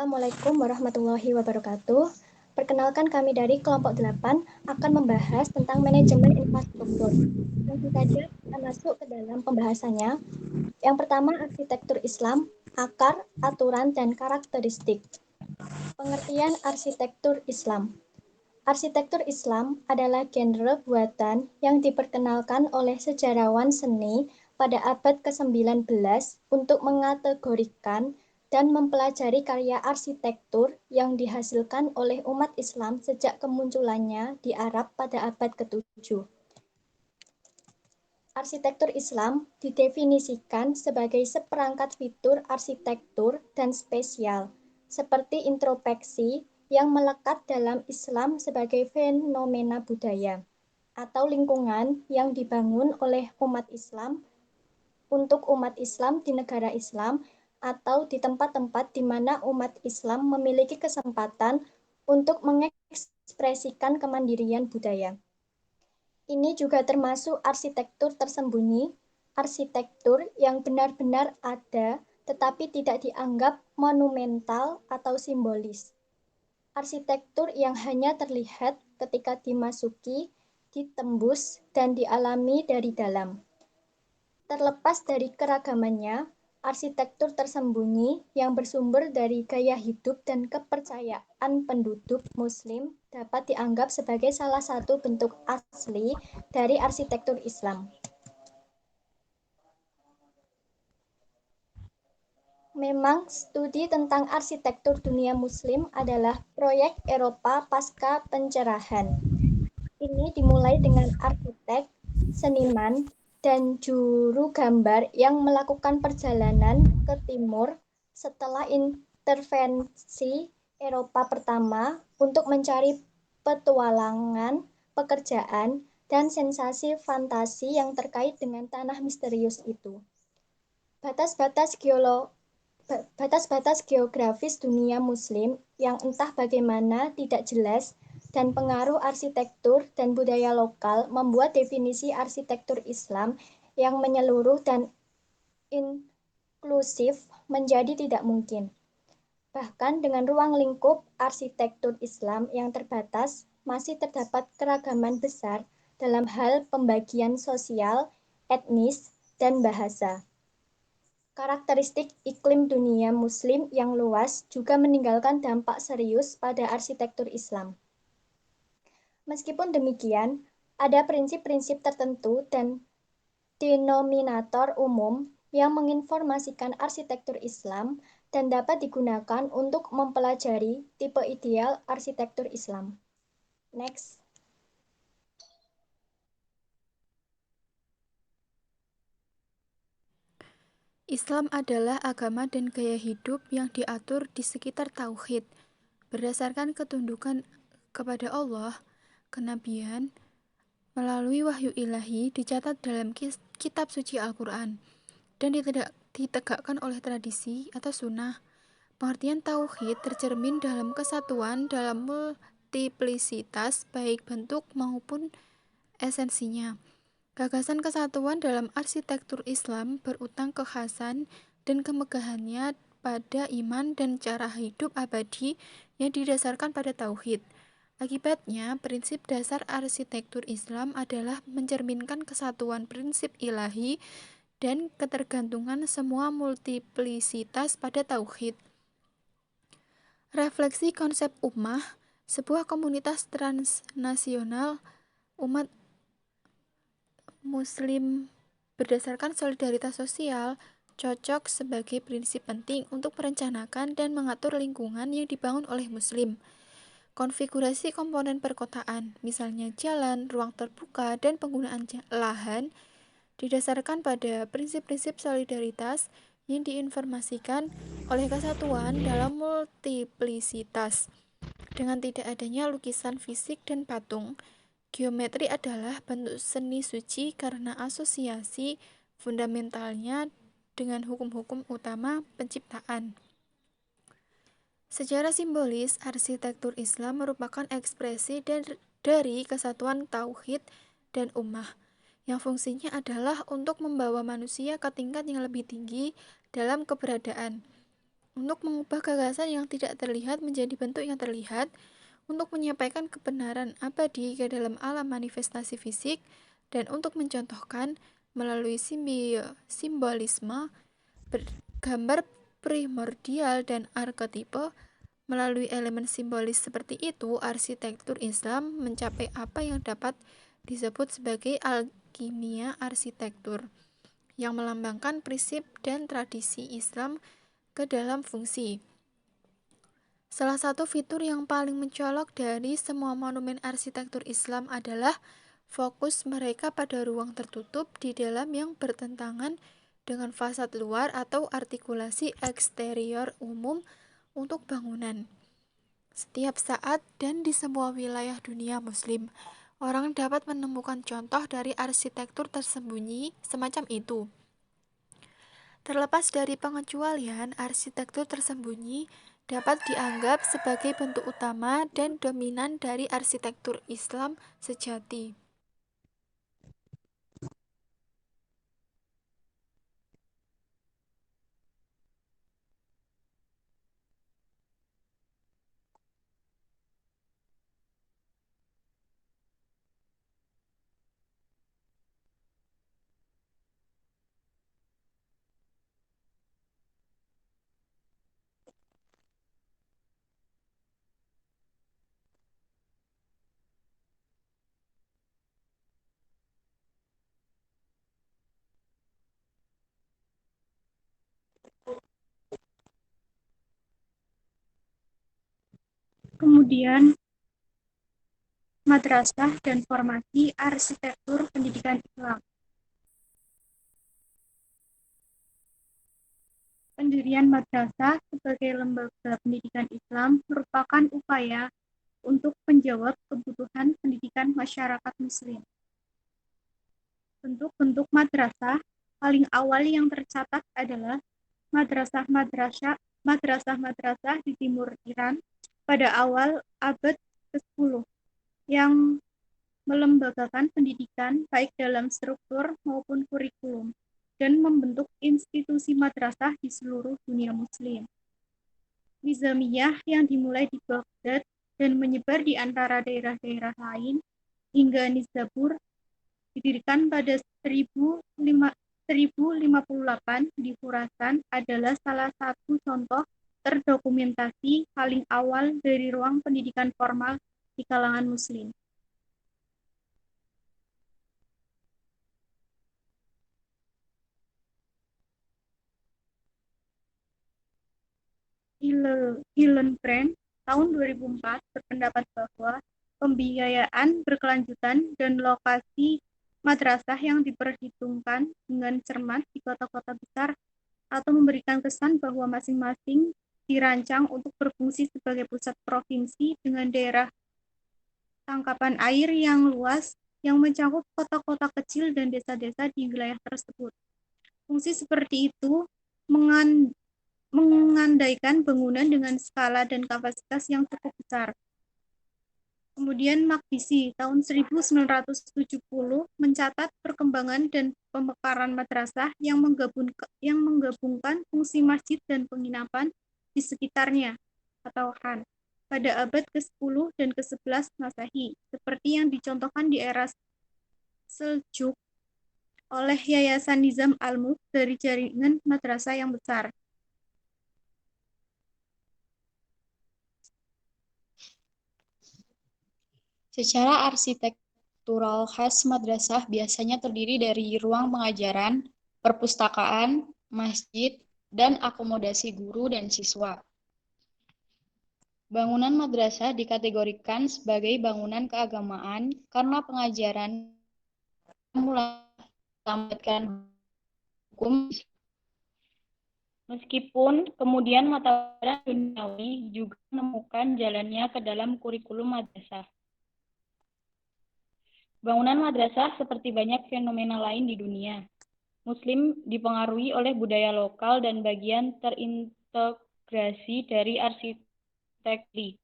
Assalamualaikum warahmatullahi wabarakatuh. Perkenalkan kami dari kelompok 8 akan membahas tentang manajemen infrastruktur. Langsung saja kita masuk ke dalam pembahasannya. Yang pertama, arsitektur Islam, akar, aturan, dan karakteristik. Pengertian arsitektur Islam. Arsitektur Islam adalah genre buatan yang diperkenalkan oleh sejarawan seni pada abad ke-19 untuk mengategorikan dan mempelajari karya arsitektur yang dihasilkan oleh umat Islam sejak kemunculannya di Arab pada abad ke-7. Arsitektur Islam didefinisikan sebagai seperangkat fitur arsitektur dan spesial, seperti introspeksi yang melekat dalam Islam sebagai fenomena budaya, atau lingkungan yang dibangun oleh umat Islam untuk umat Islam di negara Islam atau di tempat-tempat di mana umat Islam memiliki kesempatan untuk mengekspresikan kemandirian budaya. Ini juga termasuk arsitektur tersembunyi, arsitektur yang benar-benar ada tetapi tidak dianggap monumental atau simbolis. Arsitektur yang hanya terlihat ketika dimasuki, ditembus, dan dialami dari dalam. Terlepas dari keragamannya, arsitektur tersembunyi yang bersumber dari gaya hidup dan kepercayaan penduduk Muslim dapat dianggap sebagai salah satu bentuk asli dari arsitektur Islam. Memang, studi tentang arsitektur dunia Muslim adalah proyek Eropa pasca pencerahan. Ini dimulai dengan arsitek, seniman, dan juru gambar yang melakukan perjalanan ke timur setelah intervensi Eropa pertama untuk mencari petualangan, pekerjaan, dan sensasi fantasi yang terkait dengan tanah misterius itu. Batas-batas geografis dunia Muslim yang entah bagaimana tidak jelas dan pengaruh arsitektur dan budaya lokal membuat definisi arsitektur Islam yang menyeluruh dan inklusif menjadi tidak mungkin. Bahkan dengan ruang lingkup arsitektur Islam yang terbatas, masih terdapat keragaman besar dalam hal pembagian sosial, etnis, dan bahasa. Karakteristik iklim dunia Muslim yang luas juga meninggalkan dampak serius pada arsitektur Islam. Meskipun demikian, ada prinsip-prinsip tertentu dan denominator umum yang menginformasikan arsitektur Islam dan dapat digunakan untuk mempelajari tipe ideal arsitektur Islam. Next. Islam adalah agama dan gaya hidup yang diatur di sekitar tauhid, berdasarkan ketundukan kepada Allah, kenabian, melalui wahyu ilahi dicatat dalam kitab suci Al-Quran, dan ditegakkan oleh tradisi atau sunnah. Pengertian tauhid tercermin dalam kesatuan dalam multiplisitas baik bentuk maupun esensinya. Gagasan kesatuan dalam arsitektur Islam berutang kekhasan dan kemegahannya pada iman dan cara hidup abadi yang didasarkan pada tauhid. Akibatnya, prinsip dasar arsitektur Islam adalah mencerminkan kesatuan prinsip ilahi dan ketergantungan semua multiplisitas pada tauhid. Refleksi konsep ummah, sebuah komunitas transnasional umat Muslim berdasarkan solidaritas sosial, cocok sebagai prinsip penting untuk merencanakan dan mengatur lingkungan yang dibangun oleh Muslim. Konfigurasi komponen perkotaan, misalnya jalan, ruang terbuka, dan penggunaan lahan, didasarkan pada prinsip-prinsip solidaritas yang diinformasikan oleh kesatuan dalam multiplisitas. Dengan tidak adanya lukisan fisik dan patung, geometri adalah bentuk seni suci karena asosiasi fundamentalnya dengan hukum-hukum utama penciptaan. Secara simbolis, arsitektur Islam merupakan ekspresi dari kesatuan tauhid dan ummah, yang fungsinya adalah untuk membawa manusia ke tingkat yang lebih tinggi dalam keberadaan. untuk mengubah gagasan yang tidak terlihat menjadi bentuk yang terlihat, untuk menyampaikan kebenaran abadi ke dalam alam manifestasi fisik, dan untuk mencontohkan melalui simbolisme, gambar primordial dan arketipe. Melalui elemen simbolis seperti itu, arsitektur Islam mencapai apa yang dapat disebut sebagai alkimia arsitektur, yang melambangkan prinsip dan tradisi Islam ke dalam fungsi. Salah satu fitur yang paling mencolok dari semua monumen arsitektur Islam adalah fokus mereka pada ruang tertutup di dalam yang bertentangan dengan fasad luar atau artikulasi eksterior umum untuk bangunan. Setiap saat dan di semua wilayah dunia Muslim, orang dapat menemukan contoh dari arsitektur tersembunyi semacam itu. Terlepas dari pengecualian, arsitektur tersembunyi dapat dianggap sebagai bentuk utama dan dominan dari arsitektur Islam sejati. Kemudian madrasah dan formasi arsitektur pendidikan Islam. Pendirian madrasah sebagai lembaga pendidikan Islam merupakan upaya untuk menjawab kebutuhan pendidikan masyarakat Muslim. Bentuk-bentuk madrasah paling awal yang tercatat adalah madrasah-madrasah di timur Iran pada awal abad ke-10 yang melembagakan pendidikan baik dalam struktur maupun kurikulum dan membentuk institusi madrasah di seluruh dunia Muslim. Nizamiyah yang dimulai di Baghdad dan menyebar di antara daerah-daerah lain hingga Nizabur didirikan pada 1058 di Khurasan adalah salah satu contoh terdokumentasi paling awal dari ruang pendidikan formal di kalangan Muslim. Hillenbrand tahun 2004 berpendapat bahwa pembiayaan berkelanjutan dan lokasi madrasah yang diperhitungkan dengan cermat di kota-kota besar atau memberikan kesan bahwa masing-masing dirancang untuk berfungsi sebagai pusat provinsi dengan daerah tangkapan air yang luas yang mencakup kota-kota kecil dan desa-desa di wilayah tersebut. Fungsi seperti itu mengandaikan bangunan dengan skala dan kapasitas yang cukup besar. Kemudian Makdisi tahun 1970 mencatat perkembangan dan pemekaran madrasah yang menggabungkan fungsi masjid dan penginapan di sekitarnya atau khan pada abad ke-10 dan ke-11 Masehi, seperti yang dicontohkan di era Seljuk oleh Yayasan Nizam Al-Mulk dari jaringan madrasah yang besar. Secara arsitektural khas madrasah biasanya terdiri dari ruang pengajaran, perpustakaan, masjid, dan akomodasi guru dan siswa. Bangunan madrasah dikategorikan sebagai bangunan keagamaan karena pengajaran mulai melamatkan hukum, meskipun kemudian mata pelajaran duniawi juga menemukan jalannya ke dalam kurikulum madrasah. Bangunan madrasah seperti banyak fenomena lain di dunia, Muslim dipengaruhi oleh budaya lokal dan bagian terintegrasi dari arsitektur.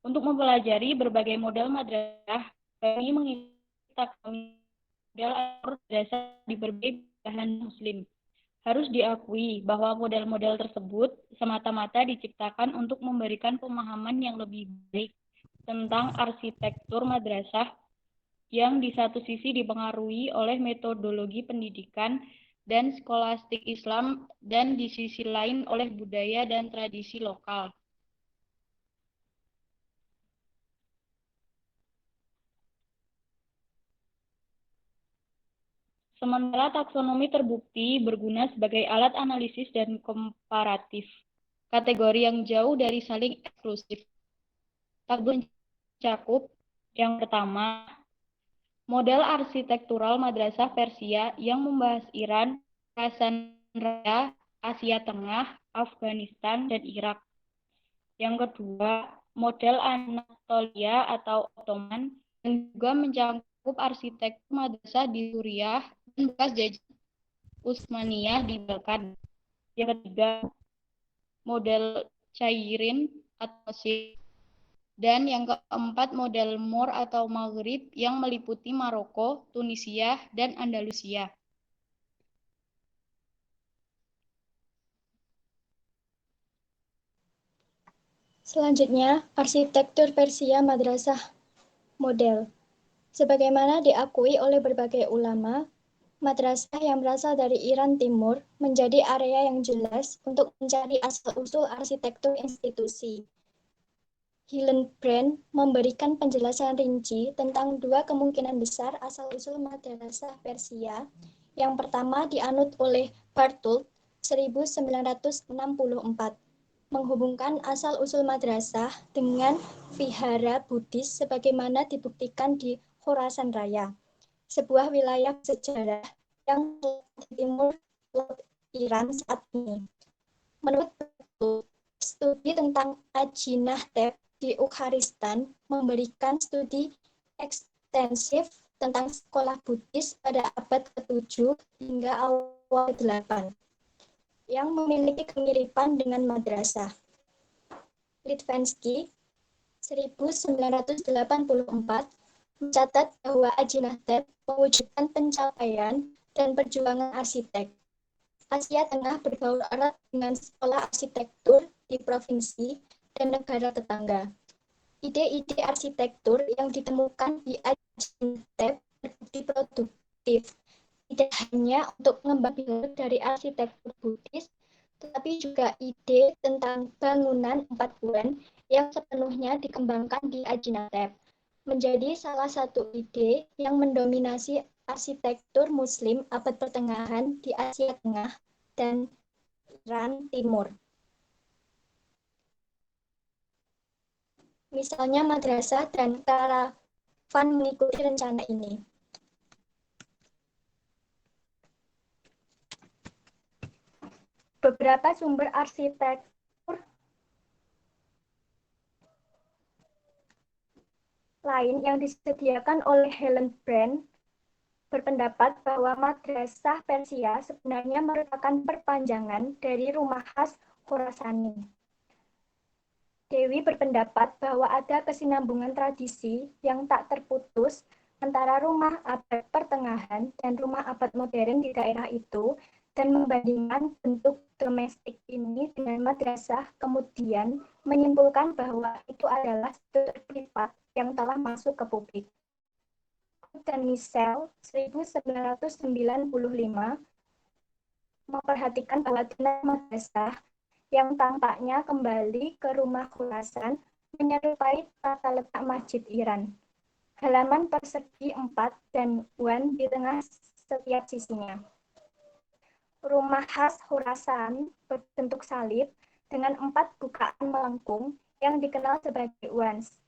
Untuk mempelajari berbagai model madrasah, kami mengikuti model madrasah di berbagai belahan Muslim. Harus diakui bahwa model-model tersebut semata-mata diciptakan untuk memberikan pemahaman yang lebih baik tentang arsitektur madrasah yang di satu sisi dipengaruhi oleh metodologi pendidikan dan skolastik Islam dan di sisi lain oleh budaya dan tradisi lokal. Sementara taksonomi terbukti berguna sebagai alat analisis dan komparatif, kategori yang jauh dari saling eksklusif. Tabel mencakup yang pertama, model arsitektural madrasah Persia yang membahas Iran, Khurasan Raya, Asia Tengah, Afghanistan, dan Irak. Yang kedua, model Anatolia atau Ottoman yang juga mencakup arsitektur madrasah di Suriah dan bekas jajahan Utsmaniyah di Balkan. Yang ketiga, model Cairin atau Mesir. Dan yang keempat, model Moor atau Maghrib yang meliputi Maroko, Tunisia, dan Andalusia. Selanjutnya, arsitektur Persia madrasah model. Sebagaimana diakui oleh berbagai ulama, madrasah yang berasal dari Iran Timur menjadi area yang jelas untuk mencari asal-usul arsitektur institusi. Hillenbrand memberikan penjelasan rinci tentang dua kemungkinan besar asal-usul madrasah Persia. Yang pertama dianut oleh Barthold 1964, menghubungkan asal-usul madrasah dengan vihara Buddhis sebagaimana dibuktikan di Khorasan Raya, sebuah wilayah sejarah yang di timur laut Iran saat ini. Menurut Barthold, studi tentang Ajinahtep di Ukharistan memberikan studi ekstensif tentang sekolah Buddhis pada abad ke-7 hingga awal ke-8 yang memiliki kemiripan dengan madrasah. Litvensky 1984 mencatat bahwa Ajinahtep mewujudkan pencapaian dan perjuangan arsitek. Asia Tengah berbaur erat dengan sekolah arsitektur di provinsi dan negara tetangga. Ide-ide arsitektur yang ditemukan di Ajinahtep terbukti produktif, tidak hanya untuk mengembangkan dari arsitektur Buddhis, tetapi juga ide tentang bangunan 4 bulan yang sepenuhnya dikembangkan di Ajinahtep, menjadi salah satu ide yang mendominasi arsitektur Muslim abad pertengahan di Asia Tengah dan Iran Timur. Misalnya madrasah dan karavan mengikuti rencana ini. Beberapa sumber arsitektur lain yang disediakan oleh Hillenbrand berpendapat bahwa madrasah Persia sebenarnya merupakan perpanjangan dari rumah khas Khorasani. Dewi berpendapat bahwa ada kesinambungan tradisi yang tak terputus antara rumah abad pertengahan dan rumah abad modern di daerah itu, dan membandingkan bentuk domestik ini dengan madrasah, kemudian menyimpulkan bahwa itu adalah struktur privat yang telah masuk ke publik. Dan Michel 1995 memperhatikan bahwa dinamika madrasah yang tampaknya kembali ke rumah Khurasan menyerupai tata letak masjid Iran. Halaman persegi 4 dan 1 di tengah setiap sisinya. Rumah khas Khurasan berbentuk salib dengan 4 bukaan melengkung yang dikenal sebagai wans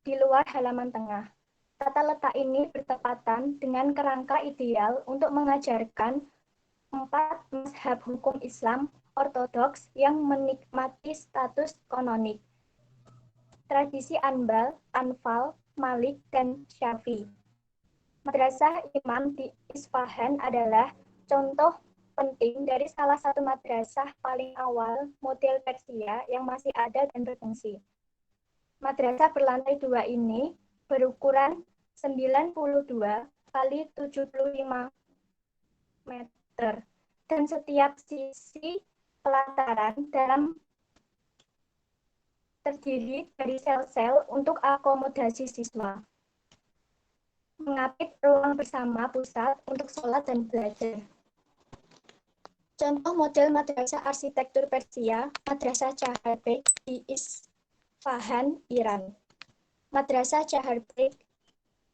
di luar halaman tengah. Tata letak ini bertepatan dengan kerangka ideal untuk mengajarkan 4 mazhab hukum Islam Ortodoks yang menikmati status kanonik, tradisi Anbal, Anfal, Malik, dan Syafi'i. Madrasah Imam di Isfahan adalah contoh penting dari salah satu madrasah paling awal model Persia yang masih ada dan berfungsi. Madrasah berlantai 2 ini berukuran 92 kali 75 meter dan setiap sisi pelataran terdiri dari sel-sel untuk akomodasi siswa. Mengapit ruang bersama pusat untuk sholat dan belajar. Contoh model madrasah arsitektur Persia, Madrasah Chahar-Beg di Isfahan, Iran. Madrasah Chahar-Beg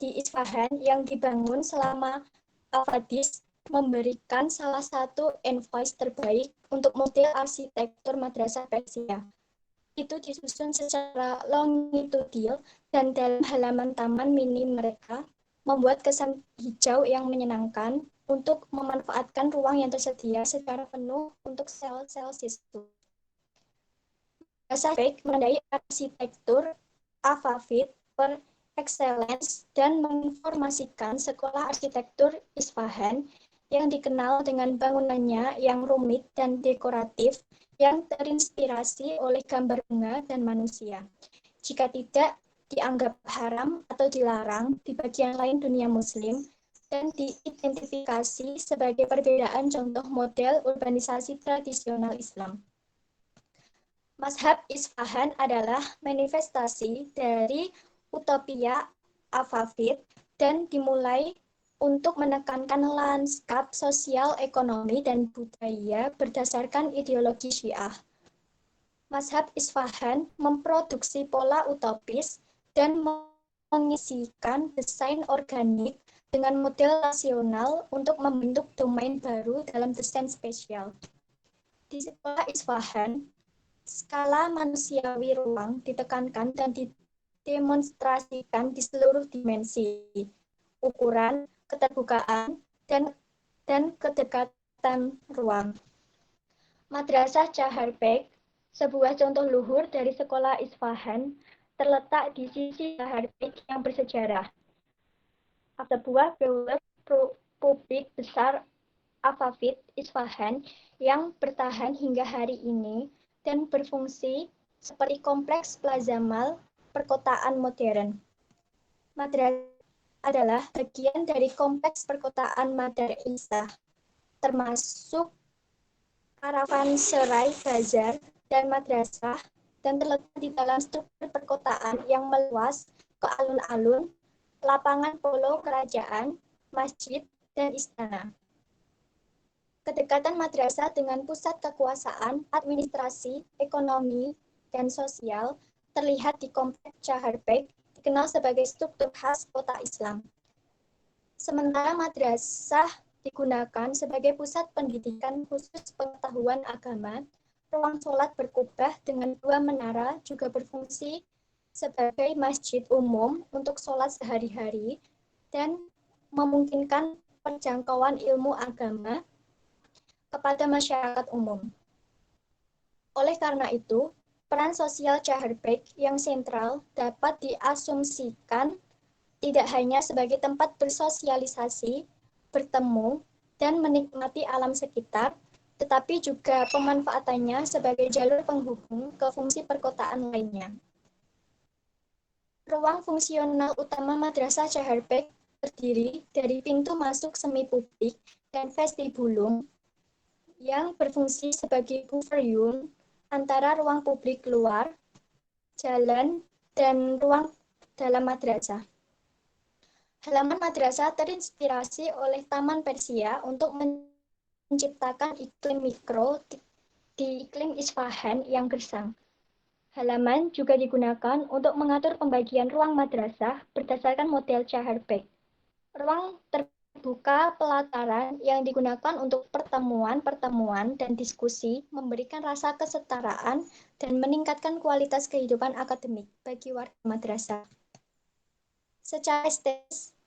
di Isfahan yang dibangun selama Alfadis memberikan salah satu advice terbaik untuk model arsitektur madrasah Persia. Itu disusun secara longitudinal dan dalam halaman taman mini mereka membuat kesan hijau yang menyenangkan untuk memanfaatkan ruang yang tersedia secara penuh untuk sel-sel siswa. Madrasah Beg menandai arsitektur Alfavit per excellence dan menginformasikan sekolah arsitektur Isfahan yang dikenal dengan bangunannya yang rumit dan dekoratif yang terinspirasi oleh gambar bunga dan manusia. Jika tidak dianggap haram atau dilarang di bagian lain dunia muslim dan diidentifikasi sebagai perbedaan contoh model urbanisasi tradisional Islam. Mazhab Isfahan adalah manifestasi dari utopia Alfavit dan dimulai untuk menekankan lanskap sosial, ekonomi, dan budaya berdasarkan ideologi Syiah. Mazhab Isfahan memproduksi pola utopis dan mengisikan desain organik dengan model rasional untuk membentuk domain baru dalam desain spesial. Di sekolah Isfahan, skala manusiawi ruang ditekankan dan didemonstrasikan di seluruh dimensi, ukuran, keterbukaan, dan kedekatan ruang. Madrasah Chahar-Beg, sebuah contoh luhur dari sekolah Isfahan, terletak di sisi Chahar-Beg yang bersejarah. Sebuah daulah publik besar Alfavit Isfahan yang bertahan hingga hari ini dan berfungsi seperti kompleks Plaza Mall perkotaan modern. Madrasah adalah bagian dari kompleks perkotaan Madar Isa, termasuk Karavanserai Bazar dan madrasah, dan terletak di dalam struktur perkotaan yang meluas ke alun-alun, lapangan polo kerajaan, masjid, dan istana. Kedekatan madrasah dengan pusat kekuasaan, administrasi, ekonomi, dan sosial terlihat di kompleks Chahar-Beg, dikenal sebagai struktur khas kota Islam. Sementara madrasah digunakan sebagai pusat pendidikan khusus pengetahuan agama, ruang sholat berkubah dengan dua menara juga berfungsi sebagai masjid umum untuk sholat sehari-hari dan memungkinkan penjangkauan ilmu agama kepada masyarakat umum. Oleh karena itu, peran sosial Chahar-Beg yang sentral dapat diasumsikan tidak hanya sebagai tempat bersosialisasi, bertemu, dan menikmati alam sekitar, tetapi juga pemanfaatannya sebagai jalur penghubung ke fungsi perkotaan lainnya. Ruang fungsional utama Madrasah Chahar-Beg terdiri dari pintu masuk semi publik dan vestibulum yang berfungsi sebagai buffer room antara ruang publik luar, jalan, dan ruang dalam madrasah. Halaman madrasah terinspirasi oleh Taman Persia untuk menciptakan iklim mikro di iklim Isfahan yang gersang. Halaman juga digunakan untuk mengatur pembagian ruang madrasah berdasarkan model Chahar-Beg. Ruang terbuka pelataran yang digunakan untuk pertemuan dan diskusi memberikan rasa kesetaraan dan meningkatkan kualitas kehidupan akademik bagi warga madrasah. Secara estetis,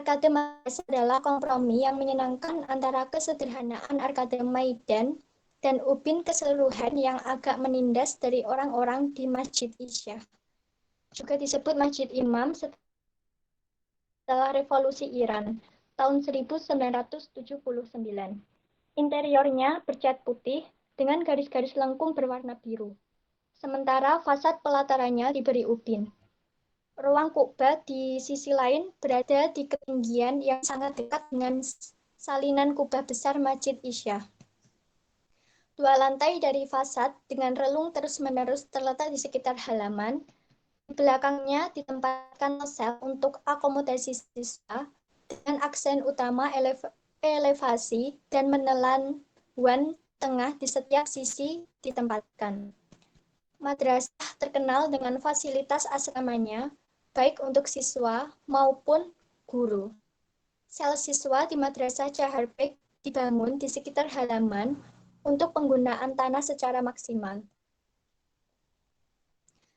Arkade Madrasah adalah kompromi yang menyenangkan antara kesederhanaan Arkade Maidan dan ubin keseluruhan yang agak menindas dari orang-orang di Masjid Isya. Juga disebut Masjid Imam setelah Revolusi Iran tahun 1979. Interiornya bercat putih dengan garis-garis lengkung berwarna biru. Sementara fasad pelatarannya diberi ubin. Ruang Ku'bah di sisi lain berada di ketinggian yang sangat dekat dengan salinan kubah besar Masjid Isya. 2 lantai dari fasad dengan relung terus-menerus terletak di sekitar halaman. Di belakangnya ditempatkan sel untuk akomodasi siswa dengan aksen utama elevasi dan menelan wan tengah di setiap sisi ditempatkan. Madrasah terkenal dengan fasilitas asramanya, baik untuk siswa maupun guru. Sel siswa di Madrasah Chaharbek dibangun di sekitar halaman untuk penggunaan tanah secara maksimal.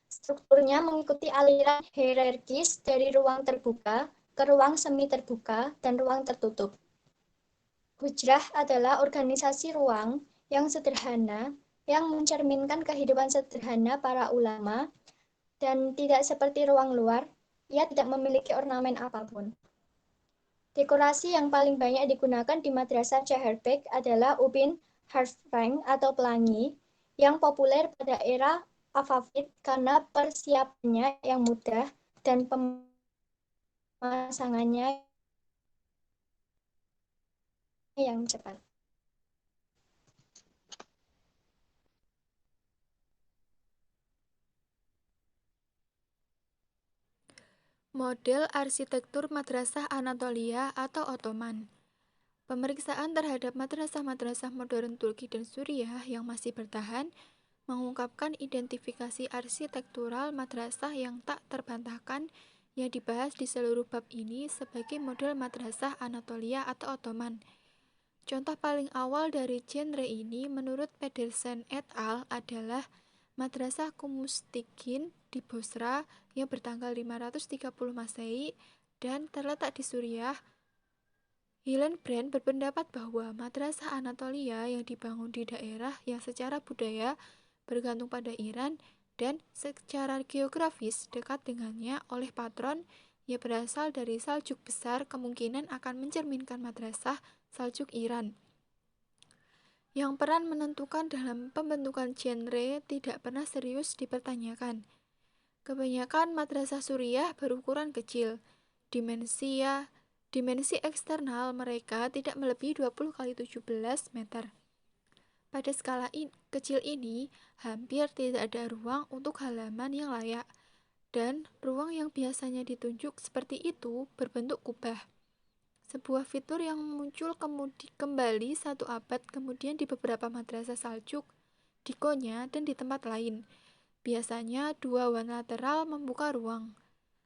Strukturnya mengikuti aliran hierarkis dari ruang terbuka ke ruang semi terbuka dan ruang tertutup. Hujrah adalah organisasi ruang yang sederhana yang mencerminkan kehidupan sederhana para ulama dan tidak seperti ruang luar, ia tidak memiliki ornamen apapun. Dekorasi yang paling banyak digunakan di Madrasah Chaharbek adalah ubin harfreng atau pelangi yang populer pada era Afavid karena persiapannya yang mudah dan pemasangannya yang cepat. Model arsitektur Madrasah Anatolia atau Ottoman. Pemeriksaan terhadap madrasah-madrasah modern Turki dan Suriah yang masih bertahan mengungkapkan identifikasi arsitektural madrasah yang tak terbantahkan yang dibahas di seluruh bab ini sebagai model madrasah Anatolia atau Ottoman. Contoh paling awal dari genre ini menurut Pedersen et al. Adalah Madrasah Kumustikin di Bosra yang bertanggal 530 Masehi dan terletak di Suriah. Hillenbrand berpendapat bahwa Madrasah Anatolia yang dibangun di daerah yang secara budaya bergantung pada Iran dan secara geografis dekat dengannya oleh patron yang berasal dari Saljuk besar kemungkinan akan mencerminkan Madrasah Saljuk Iran. Yang peran menentukan dalam pembentukan genre tidak pernah serius dipertanyakan. Kebanyakan madrasah Suriah berukuran kecil. Dimensi eksternal mereka tidak melebihi 20 x 17 meter. Pada skala kecil ini, hampir tidak ada ruang untuk halaman yang layak, dan ruang yang biasanya ditunjuk seperti itu berbentuk kubah. Sebuah fitur yang muncul kembali 1 abad kemudian di beberapa madrasah Saljuk, di Konya, dan di tempat lain. Biasanya 2 wan lateral membuka ruang,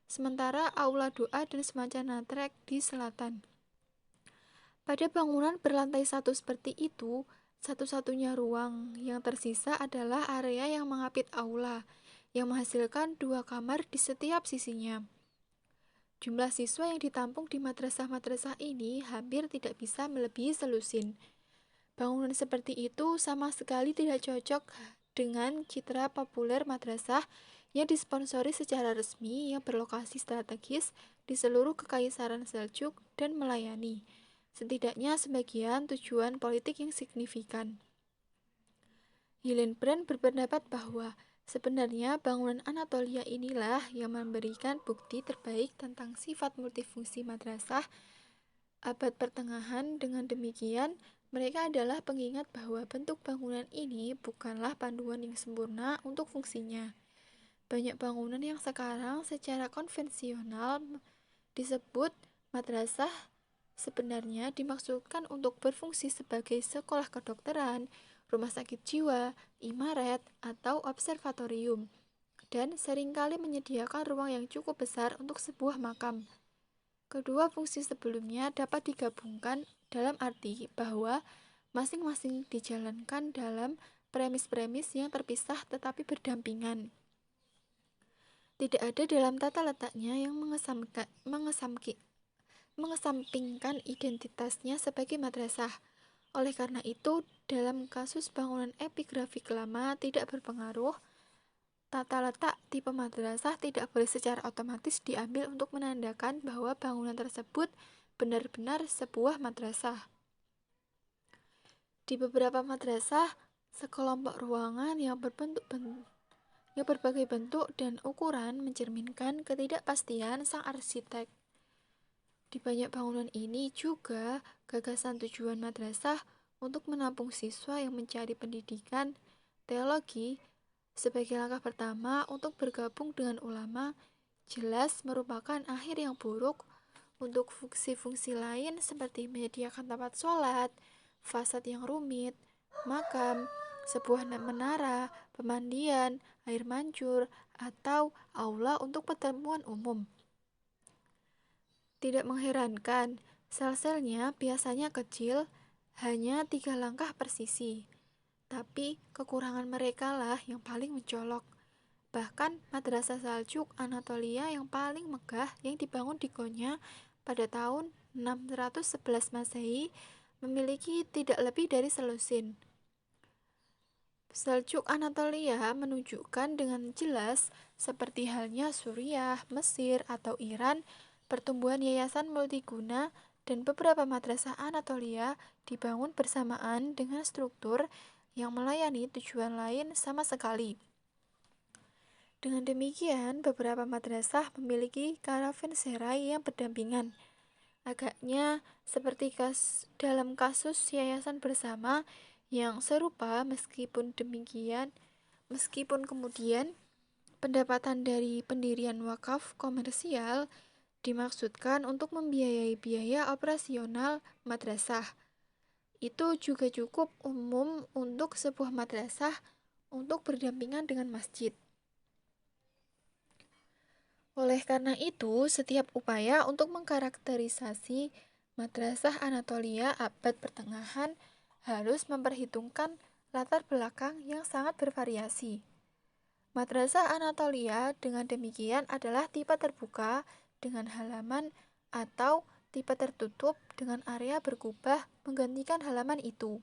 sementara aula doa dan semacam natrek di selatan. Pada bangunan berlantai 1 seperti itu, satu-satunya ruang yang tersisa adalah area yang mengapit aula, yang menghasilkan 2 kamar di setiap sisinya. Jumlah siswa yang ditampung di madrasah-madrasah ini hampir tidak bisa melebihi selusin. Bangunan seperti itu sama sekali tidak cocok dengan citra populer madrasah yang disponsori secara resmi yang berlokasi strategis di seluruh Kekaisaran Seljuk dan melayani setidaknya sebagian tujuan politik yang signifikan. Hillenbrand berpendapat bahwa sebenarnya bangunan Anatolia inilah yang memberikan bukti terbaik tentang sifat multifungsi madrasah abad pertengahan. Dengan demikian, mereka adalah pengingat bahwa bentuk bangunan ini bukanlah panduan yang sempurna untuk fungsinya. Banyak bangunan yang sekarang secara konvensional disebut madrasah sebenarnya dimaksudkan untuk berfungsi sebagai sekolah kedokteran, rumah sakit jiwa, imaret, atau observatorium, dan seringkali menyediakan ruang yang cukup besar untuk sebuah makam. Kedua fungsi sebelumnya dapat digabungkan dalam arti bahwa masing-masing dijalankan dalam premis-premis yang terpisah tetapi berdampingan. Tidak ada dalam tata letaknya yang mengesampingkan identitasnya sebagai madrasah. Oleh karena itu, dalam kasus bangunan epigrafik lama tidak berpengaruh, tata letak tipe madrasah tidak boleh secara otomatis diambil untuk menandakan bahwa bangunan tersebut benar-benar sebuah madrasah. Di beberapa madrasah, sekelompok ruangan yang berbagai bentuk dan ukuran mencerminkan ketidakpastian sang arsitek. Di banyak bangunan ini juga gagasan tujuan madrasah untuk menampung siswa yang mencari pendidikan teologi sebagai langkah pertama untuk bergabung dengan ulama jelas merupakan akhir yang buruk untuk fungsi-fungsi lain seperti menyediakan tempat sholat, fasad yang rumit, makam, sebuah menara, pemandian, air mancur, atau aula untuk pertemuan umum. Tidak mengherankan, sel-selnya biasanya kecil, hanya 3 langkah per sisi. Tapi kekurangan mereka lah yang paling mencolok. Bahkan Madrasah Saljuk Anatolia yang paling megah yang dibangun di Konya pada tahun 611 Masehi memiliki tidak lebih dari selusin. Saljuk Anatolia menunjukkan dengan jelas, seperti halnya Suriah, Mesir, atau Iran, pertumbuhan yayasan multiguna dan beberapa madrasah Anatolia dibangun bersamaan dengan struktur yang melayani tujuan lain sama sekali. Dengan demikian, beberapa madrasah memiliki karavanserai yang berdampingan. Agaknya seperti dalam kasus yayasan bersama yang serupa, meskipun kemudian pendapatan dari pendirian wakaf komersial dimaksudkan untuk membiayai biaya operasional madrasah. Itu juga cukup umum untuk sebuah madrasah untuk berdampingan dengan masjid. Oleh karena itu, setiap upaya untuk mengkarakterisasi Madrasah Anatolia abad pertengahan harus memperhitungkan latar belakang yang sangat bervariasi. Madrasah Anatolia dengan demikian adalah tipe terbuka dengan halaman atau tipe tertutup dengan area berkubah menggantikan halaman itu.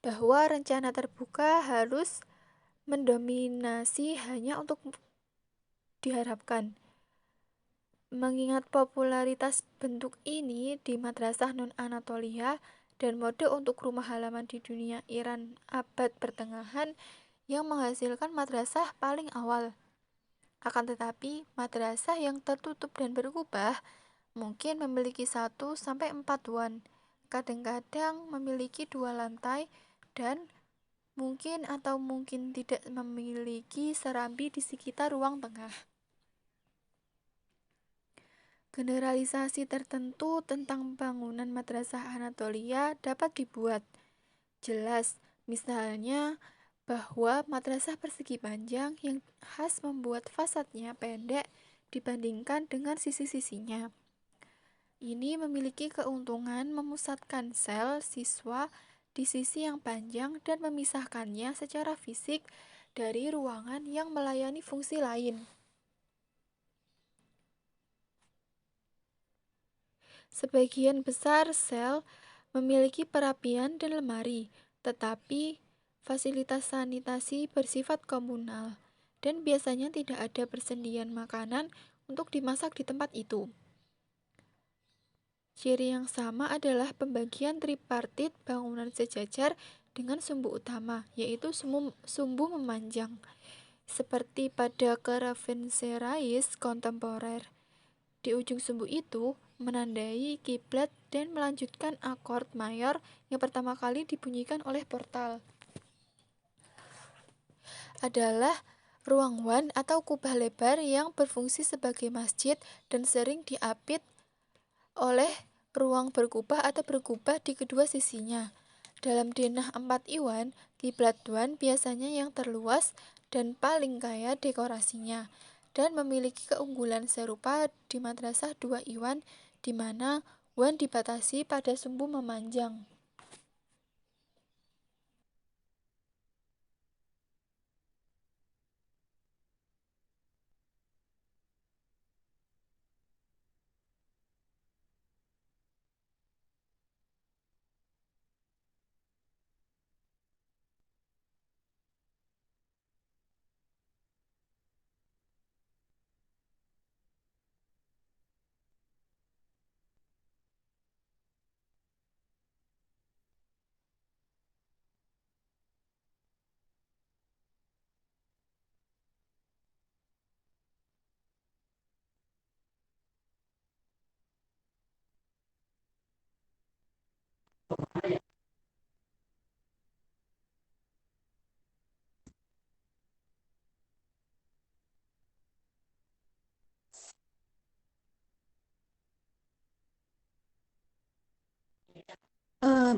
Bahwa rencana terbuka harus mendominasi hanya untuk diharapkan. Mengingat popularitas bentuk ini di Madrasah Non-Anatolia dan mode untuk rumah halaman di dunia Iran abad pertengahan yang menghasilkan madrasah paling awal. Akan tetapi, madrasah yang tertutup dan berkubah mungkin memiliki 1-4 wan, kadang-kadang memiliki 2 lantai, dan mungkin tidak memiliki serambi di sekitar ruang tengah. Generalisasi tertentu tentang bangunan Madrasah Anatolia dapat dibuat. Jelas, misalnya bahwa madrasah persegi panjang yang khas membuat fasadnya pendek dibandingkan dengan sisi-sisinya. Ini memiliki keuntungan memusatkan sel siswa di sisi yang panjang dan memisahkannya secara fisik dari ruangan yang melayani fungsi lain. Sebagian besar sel memiliki perapian dan lemari, tetapi fasilitas sanitasi bersifat komunal, dan biasanya tidak ada persendian makanan untuk dimasak di tempat itu. Ciri yang sama adalah pembagian tripartit bangunan sejajar dengan sumbu utama, yaitu sumbu memanjang, seperti pada karavanserais kontemporer. Di ujung sumbu itu menandai kiblat dan melanjutkan akord mayor yang pertama kali dibunyikan oleh portal. Adalah ruang wan atau kubah lebar yang berfungsi sebagai masjid dan sering diapit oleh ruang berkubah atau berkubah di kedua sisinya. Dalam denah 4 iwan, kiblat wan biasanya yang terluas dan paling kaya dekorasinya, dan memiliki keunggulan serupa di madrasah 2 iwan di mana wan dibatasi pada sumbu memanjang.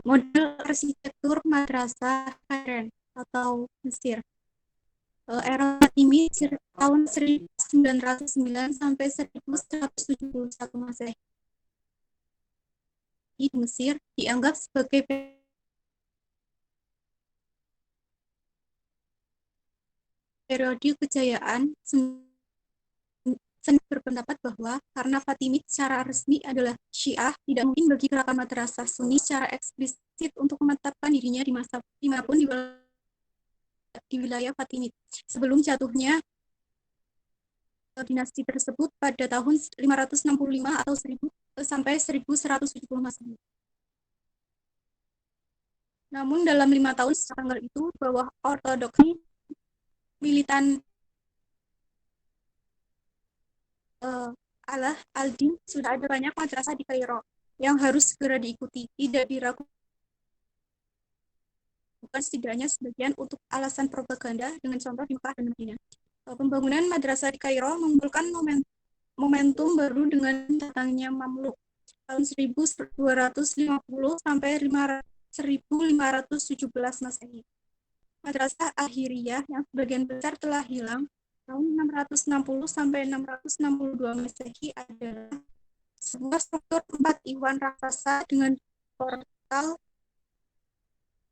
model arsitektur madrasah Karen atau Mesir. Era Fatimid tahun 1909 sampai 1171 Masehi di Mesir dianggap sebagai periode kejayaan. Seni berpendapat bahwa karena Fatimid secara resmi adalah Syiah, tidak mungkin bagi gerakan madrasah Sunni secara eksplisit untuk menetapkan dirinya dimanapun di wilayah Fatimid. Sebelum jatuhnya dinasti tersebut pada tahun 565 atau 1000 sampai 1170 Masehi. Namun dalam 5 tahun setelah tanggal itu, bahwa ortodoksi militan Allah al-Din sudah ada banyak madrasah di Kairo yang harus segera diikuti, tidak diragukan setidaknya sebagian untuk alasan propaganda dengan contoh di Mekah dan Madinah. Pembangunan madrasah di Kairo menimbulkan momentum baru dengan datangnya Mamluk tahun 1250 sampai 1517 Masehi. Madrasah Al-Hiriyah yang sebagian besar telah hilang tahun 660 sampai 662 Masehi adalah sebuah struktur 4 iwan raksasa dengan portal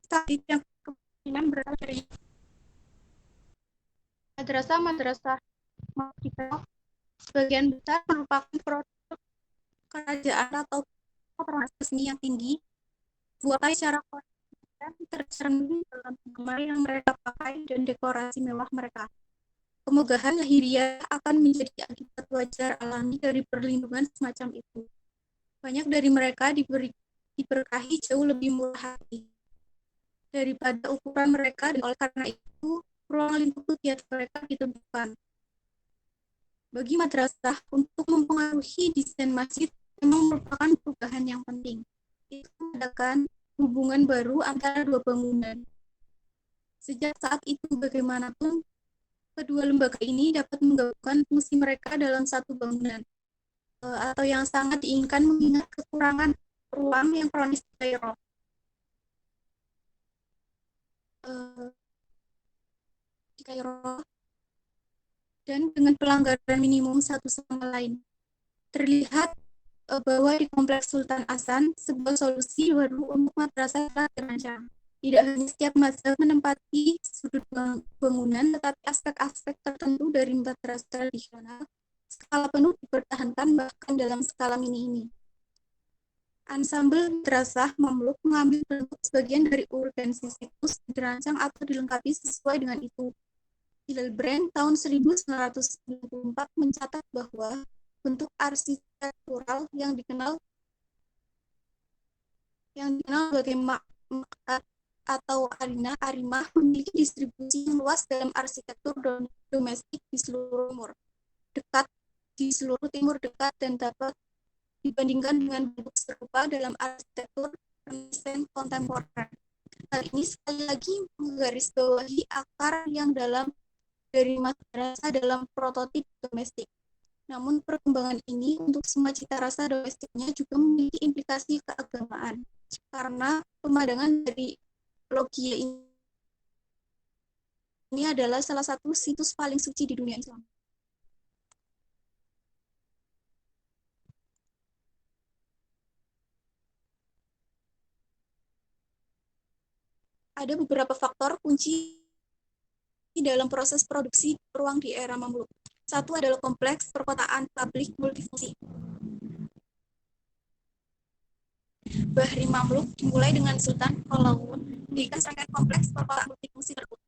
statis yang kemungkinan berasal dari madrasah Makkah. Sebagian besar merupakan produk kerajaan atau organisasi seni yang tinggi, buatan secara konsisten tercermin dalam gambar yang mereka pakai dan dekorasi mewah mereka. Kemegahan lahiriah akan menjadi akibat wajar alami dari perlindungan semacam itu. Banyak dari mereka diberkahi jauh lebih murah hati daripada ukuran mereka, dan oleh karena itu ruang lingkup kegiatan mereka ditentukan. Bagi madrasah, untuk mempengaruhi desain masjid memang merupakan perubahan yang penting. Itu mengadakan hubungan baru antara dua bangunan. Sejak saat itu, bagaimanapun, kedua lembaga ini dapat menggabungkan fungsi mereka dalam satu bangunan, atau yang sangat diinginkan mengingat kekurangan ruang yang kronis di Kairo. Dan dengan pelanggaran minimum satu sama lain. Terlihat bahwa di Kompleks Sultan Hasan, sebuah solusi baru untuk madrasah telah dirancang. Tidak hanya setiap mazhab menempati sudut bangunan, tetapi aspek-aspek tertentu dari madrasah tradisional skala penuh dipertahankan bahkan dalam skala mini ini. Ansambel madrasah Mamluk mengambil bentuk sebagian dari urgensi situs, dirancang atau dilengkapi sesuai dengan itu. Hildebrand tahun 1994 mencatat bahwa bentuk arsitektural yang dikenal sebagai makat atau arimah memiliki distribusi yang luas dalam arsitektur domestik di seluruh timur dekat dan dapat dibandingkan dengan bentuk serupa dalam arsitektur Renaissance kontemporer. Hal ini sekali lagi menggarisbawahi akar yang dalam dari madrasah dalam prototip domestik. Namun perkembangan ini untuk semua cita rasa domestiknya juga memiliki implikasi keagamaan, karena pemandangan dari logia ini adalah salah satu situs paling suci di dunia Islam. Ada beberapa faktor kunci dalam proses produksi ruang di era Mamluk. Satu adalah kompleks perkotaan publik multifungsi. Bahri Mamluk dimulai dengan Sultan Qalawun, dirikan serangkaian kompleks perkotaan multifungsi tersebut.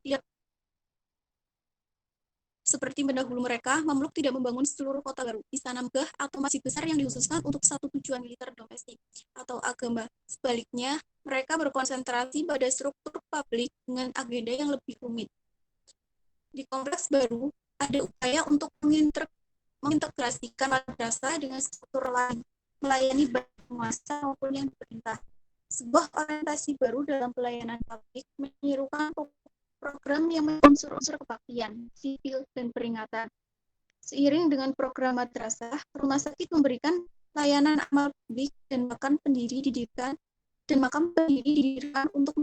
Seperti pendahulu mereka, Mamluk tidak membangun seluruh kota baru, istana megah atau masjid besar yang dikhususkan untuk satu tujuan militer domestik atau agama. Sebaliknya, mereka berkonsentrasi pada struktur publik dengan agenda yang lebih rumit. Di kompleks baru, ada upaya untuk mengintegrasikan madrasah dengan struktur lain, melayani baik penguasa maupun yang diperintah. Sebuah orientasi baru dalam pelayanan publik menyerukan program yang unsur-unsur kebaktian, sipil, dan peringatan. Seiring dengan program madrasah, rumah sakit memberikan layanan amal publik dan bahkan pendiri didikan dan makam berdiri didirikan untuk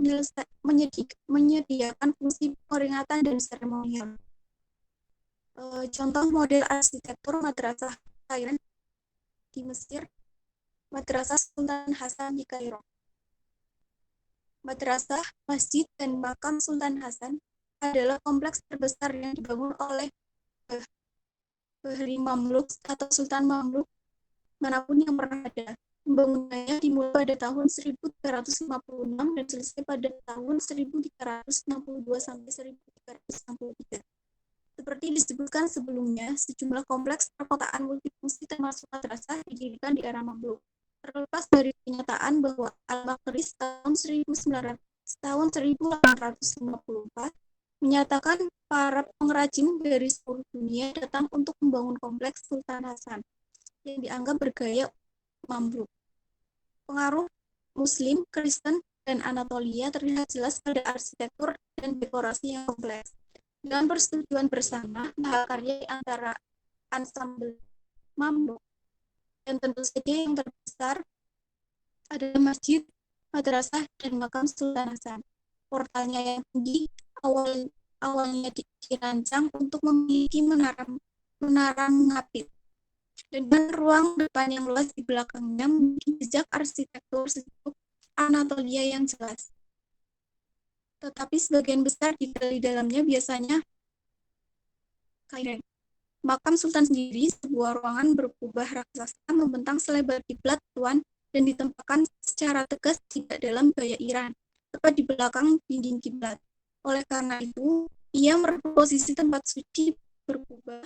menyediakan fungsi peringatan dan seremonial. Contoh model arsitektur madrasah Kairan di Mesir, Madrasah Sultan Hasan di Kairo. Madrasah, masjid, dan makam Sultan Hasan adalah kompleks terbesar yang dibangun oleh Bahri Mamluk atau Sultan Mamluk manapun yang pernah ada. Pembangunannya dimulai pada tahun 1356 dan selesai pada tahun 1362 sampai 1363. Seperti disebutkan sebelumnya, sejumlah kompleks perkotaan multifungsi termasuk madrasah didirikan di era Mamluk. Terlepas dari kenyataan bahwa Al-Maqdis tahun 1854 menyatakan para pengrajin dari seluruh dunia datang untuk membangun kompleks Sultan Hasan yang dianggap bergaya Mamluk. Pengaruh Muslim, Kristen, dan Anatolia terlihat jelas pada arsitektur dan dekorasi yang kompleks. Dengan persetujuan bersama, mahakarya antara ansambel Mamluk dan tentu saja yang terbesar adalah masjid, madrasah, dan makam Sultan Hasan. Portalnya yang tinggi awalnya dirancang untuk memiliki menara mengapit, dan dengan ruang depan yang luas di belakangnya memiliki jejak arsitektur sejuk Anatolia yang jelas. Tetapi sebagian besar di dalamnya biasanya Kairan. Makam Sultan sendiri sebuah ruangan berkubah raksasa membentang selebar kiblat tuan dan ditempatkan secara tegas tidak dalam gaya Iran, tepat di belakang dinding kiblat. Oleh karena itu, ia merebut posisi tempat suci berkubah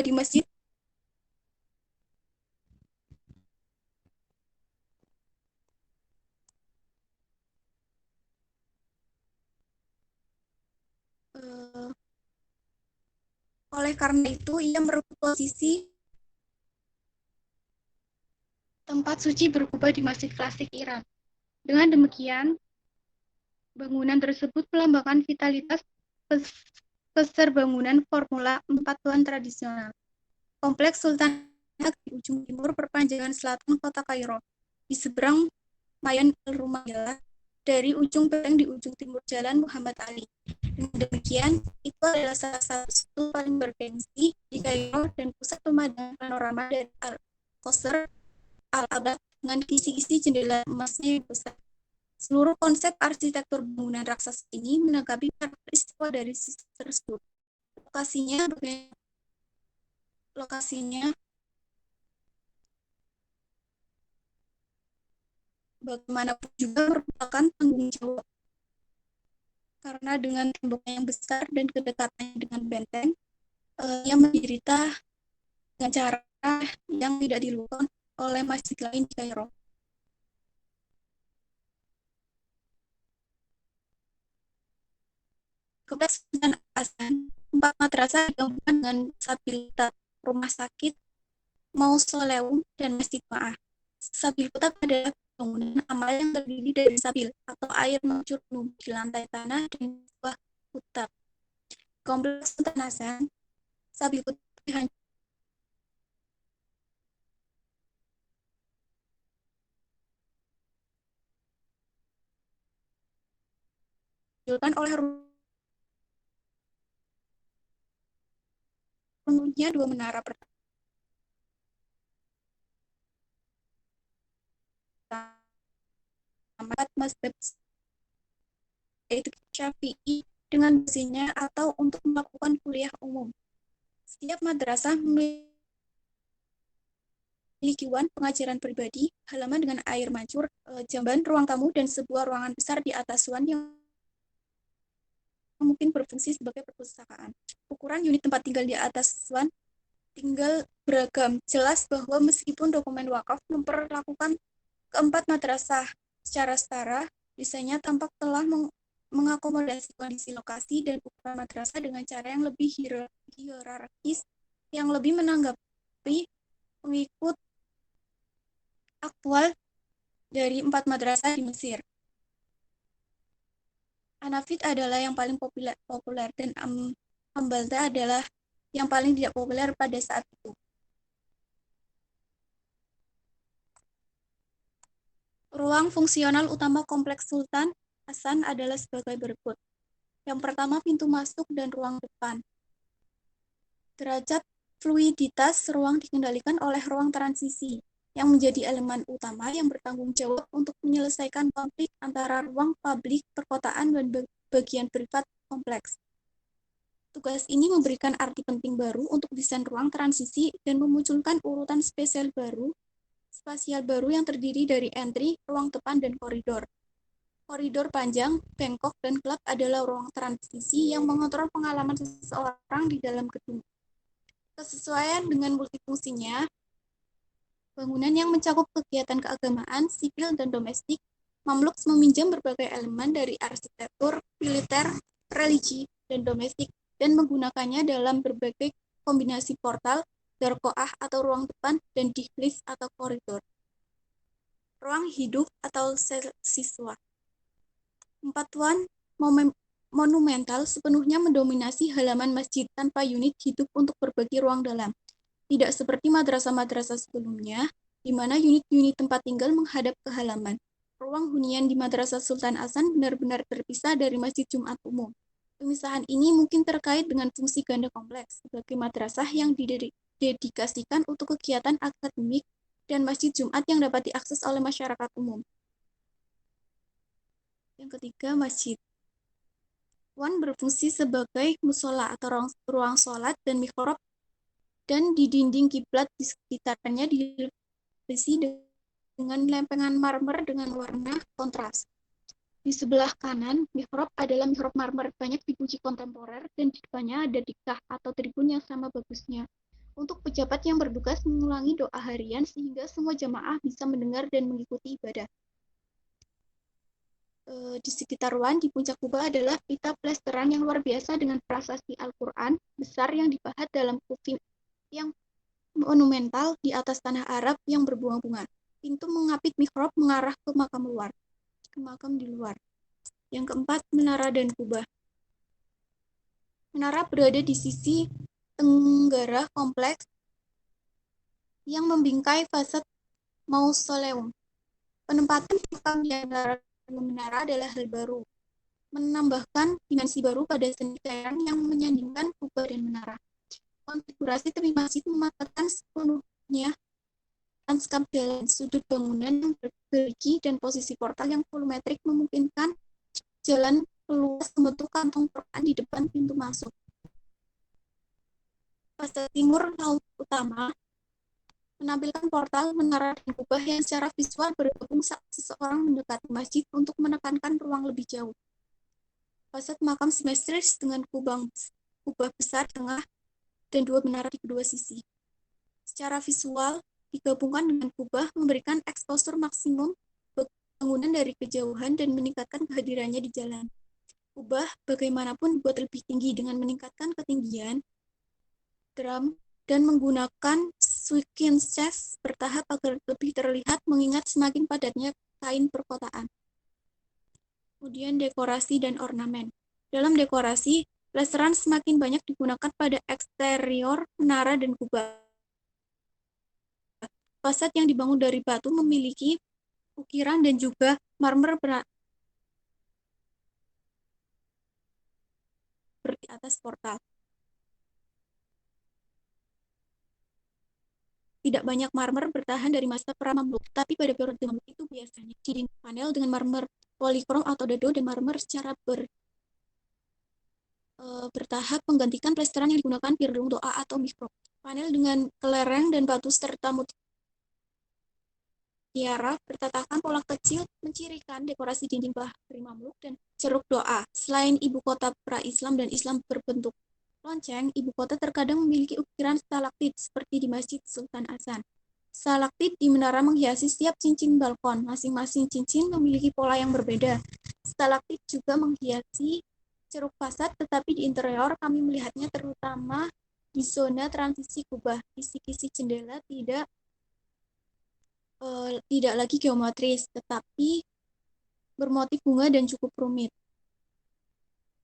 di masjid oleh karena itu ia merebut posisi tempat suci berkubah di masjid klasik Iran. Dengan demikian, bangunan tersebut melambangkan vitalitas peserbangunan Formula 4 tuan tradisional. Kompleks Sultan di ujung timur perpanjangan selatan kota Kairo, di seberang Mayan al-Rumayyah, dari ujung benteng di ujung timur Jalan Muhammad Ali. Dengan demikian, itu adalah salah satu paling bergengsi di Kairo dan pusat pemandangan panorama dari Al-Qasr Al-Abad dengan kisi-kisi jendela emasnya yang besar. Seluruh konsep arsitektur bangunan raksasa ini menanggapi peristiwa dari sisi tersebut. Lokasinya bagaimanapun juga merupakan tanggung jawab. Karena dengan temboknya yang besar dan kedekatannya dengan benteng, ia menderita dengan cara yang tidak dilakukan oleh masjid lain di Kairo. Kompleks Sultan Hasan, 4 madrasah digabungkan dengan Sabil-Tat, rumah sakit, mausoleum, dan masjid Ma'ah. Sabil-Tat adalah bangunan amal yang terdiri dari sabil atau air mancur di lantai tanah dan sebuah kutab. Kompleks Sultan Hasan, Sabil-Tat dihancurkan oleh runtuhnya 2 menara pertama mazhab yaitu Syafi'i dengan basinya atau untuk melakukan kuliah umum. Setiap madrasah memiliki wan pengajaran pribadi, halaman dengan air mancur, jamban, ruang tamu, dan sebuah ruangan besar di atas wan yang mungkin berfungsi sebagai perpustakaan. Ukuran unit tempat tinggal di atas wan tinggal beragam. Jelas bahwa meskipun dokumen wakaf memperlakukan keempat madrasah secara setara, desainnya tampak telah mengakomodasi kondisi lokasi dan ukuran madrasah dengan cara yang lebih hierarkis, yang lebih menanggapi pengikut aktual dari 4 madrasah di Mesir. Anafit adalah yang paling populer dan Ambalta adalah yang paling tidak populer pada saat itu. Ruang fungsional utama kompleks Sultan Hasan adalah sebagai berikut. Yang pertama, pintu masuk dan ruang depan. Derajat fluiditas ruang dikendalikan oleh ruang transisi, yang menjadi elemen utama yang bertanggung jawab untuk menyelesaikan konflik antara ruang publik perkotaan dan bagian privat kompleks. Tugas ini memberikan arti penting baru untuk desain ruang transisi dan memunculkan urutan spasial baru yang terdiri dari entry, ruang depan, dan koridor. Koridor panjang, bengkok, dan gelap adalah ruang transisi yang mengontrol pengalaman seseorang di dalam gedung. Kesesuaian dengan multifungsinya, bangunan yang mencakup kegiatan keagamaan, sipil, dan domestik, Mamluk meminjam berbagai elemen dari arsitektur, militer, religi, dan domestik, dan menggunakannya dalam berbagai kombinasi portal, darkoah atau ruang depan, dan dihlis atau koridor. Ruang hidup atau sel siswa. Empatuan monumental sepenuhnya mendominasi halaman masjid tanpa unit hidup untuk berbagi ruang dalam. Tidak seperti madrasah-madrasah sebelumnya, di mana unit-unit tempat tinggal menghadap ke halaman. Ruang hunian di Madrasah Sultan Hasan benar-benar terpisah dari Masjid Jumat Umum. Pemisahan ini mungkin terkait dengan fungsi ganda kompleks sebagai madrasah yang didedikasikan untuk kegiatan akademik dan Masjid Jumat yang dapat diakses oleh masyarakat umum. Yang ketiga, masjid. Wan berfungsi sebagai musola atau ruang sholat dan mihrab, dan di dinding kiblat di sekitarnya dilapisi dengan lempengan marmer dengan warna kontras. Di sebelah kanan, mihrab adalah mihrab marmer banyak dipuji kontemporer, dan di depannya ada dikah atau tribun yang sama bagusnya. Untuk pejabat yang bertugas mengulangi doa harian sehingga semua jamaah bisa mendengar dan mengikuti ibadah. Di sekitar Wan, di puncak kubah adalah pita plesteran yang luar biasa dengan prasasti Al-Quran besar yang dipahat dalam kufi yang monumental di atas tanah Arab yang berbunga-bunga. Pintu mengapit mihrab mengarah ke makam di luar. Yang keempat, menara dan kubah. Menara berada di sisi tenggara kompleks yang membingkai fasad mausoleum. Penempatan makam di antara menara adalah hal baru, menambahkan dimensi baru pada seni cairan yang menyandingkan kubah dan menara. Konfigurasi tepi masjid mematahkan sepenuhnya lanskap jalan, sudut bangunan yang bergerigi, dan posisi portal yang volumetrik memungkinkan jalan peluas membentuk kantong Quran di depan pintu masuk. Fasad timur laut utama menampilkan portal, menara, dan kubah yang secara visual bergabung saat seseorang mendekati masjid untuk menekankan ruang lebih jauh. Fasad makam simetris dengan kubah besar tengah dan dua menara di kedua sisi. Secara visual, digabungkan dengan kubah memberikan eksposur maksimum bangunan dari kejauhan dan meningkatkan kehadirannya di jalan. Kubah bagaimanapun dibuat lebih tinggi dengan meningkatkan ketinggian drum dan menggunakan switching bertahap agar lebih terlihat mengingat semakin padatnya kain perkotaan. Kemudian dekorasi dan ornamen. Dalam dekorasi, plesteran semakin banyak digunakan pada eksterior menara dan kubah. Fasad yang dibangun dari batu memiliki ukiran dan juga marmer di atas portal. Tidak banyak marmer bertahan dari masa pra-Mamluk, tapi pada periode Mamluk itu biasanya dinding panel dengan marmer polikrom atau dado dan marmer secara bertahap menggantikan plesteran yang digunakan di gedung doa atau mihrab. Panel dengan kelereng dan batu serta mutiara bertatakan pola kecil mencirikan dekorasi dinding Bahri Mamluk dan ceruk doa. Selain ibu kota pra-Islam dan Islam berbentuk lonceng, ibu kota terkadang memiliki ukiran stalaktit seperti di Masjid Sultan Hasan. Stalaktit di menara menghiasi setiap cincin balkon. Masing-masing cincin memiliki pola yang berbeda. Stalaktit juga menghiasi ceruk fasad, tetapi di interior kami melihatnya terutama di zona transisi kubah. Kisi-kisi jendela tidak lagi geometris, tetapi bermotif bunga dan cukup rumit.